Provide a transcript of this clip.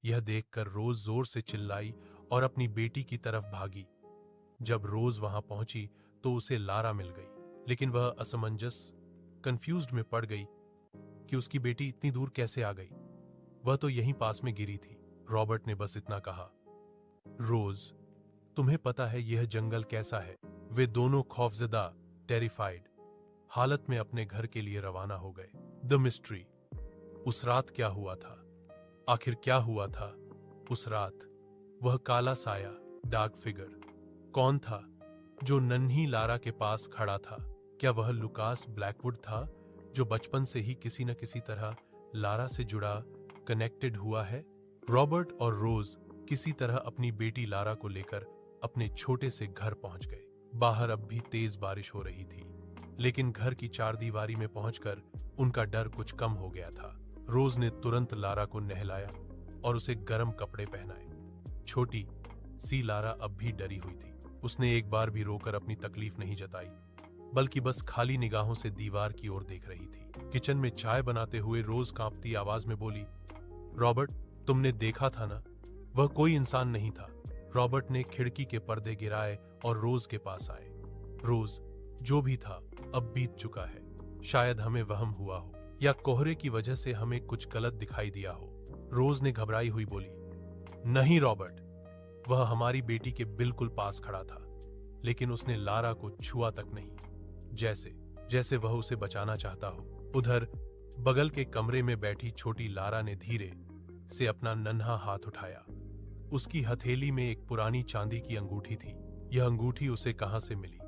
यह देखकर रोज जोर से चिल्लाई और अपनी बेटी की तरफ भागी। जब रोज वहां पहुंची तो उसे लारा मिल गई, लेकिन वह असमंजस कंफ्यूज्ड में पड़ गई कि उसकी बेटी इतनी दूर कैसे आ गई। वह तो यहीं पास में गिरी थी। रॉबर्ट ने बस इतना कहा, रोज, तुम्हें पता है यह जंगल कैसा है? वे दोनों खौफजदा, टेरिफाइड हालत में अपने घर के लिए रवाना हो गए। The mystery. उस रात क्या हुआ था? आखिर क्या हुआ था उस रात? वह काला साया, डार्क फिगर, कौन था जो नन्ही लारा के पास खड़ा था? क्या वह लुकास ब्लैकवुड था, जो बचपन से ही किसी न किसी तरह लारा से जुड़ा, कनेक्टेड हुआ है? रॉबर्ट और रोज किसी तरह अपनी बेटी लारा को लेकर अपने छोटे से घर पहुंच गए। बाहर अब भी तेज बारिश हो रही थी, लेकिन घर की चारदीवारी में पहुंचकर उनका डर कुछ कम हो गया था। रोज ने तुरंत लारा को नहलाया और उसे गर्म कपड़े पहनाए। छोटी सी लारा अब भी डरी हुई थी। उसने एक बार भी रोकर अपनी तकलीफ नहीं जताई, बल्कि बस खाली निगाहों से दीवार की ओर देख रही थी। किचन में चाय बनाते हुए रोज कांपती आवाज में बोली, रॉबर्ट, तुमने देखा था ना, वह कोई इंसान नहीं था। रॉबर्ट ने खिड़की के पर्दे गिराए और रोज के पास आए। रोज, जो भी था अब बीत चुका है। शायद हमें वहम हुआ हो, या कोहरे की वजह से हमें कुछ गलत दिखाई दिया हो। रोज ने घबराई हुई बोली, नहीं रॉबर्ट, वह हमारी बेटी के बिल्कुल पास खड़ा था, लेकिन उसने लारा को छुआ तक नहीं, जैसे जैसे वह उसे बचाना चाहता हो। उधर बगल के कमरे में बैठी छोटी लारा ने धीरे से अपना नन्हा हाथ उठाया। उसकी हथेली में एक पुरानी चांदी की अंगूठी थी। यह अंगूठी उसे कहां से मिली?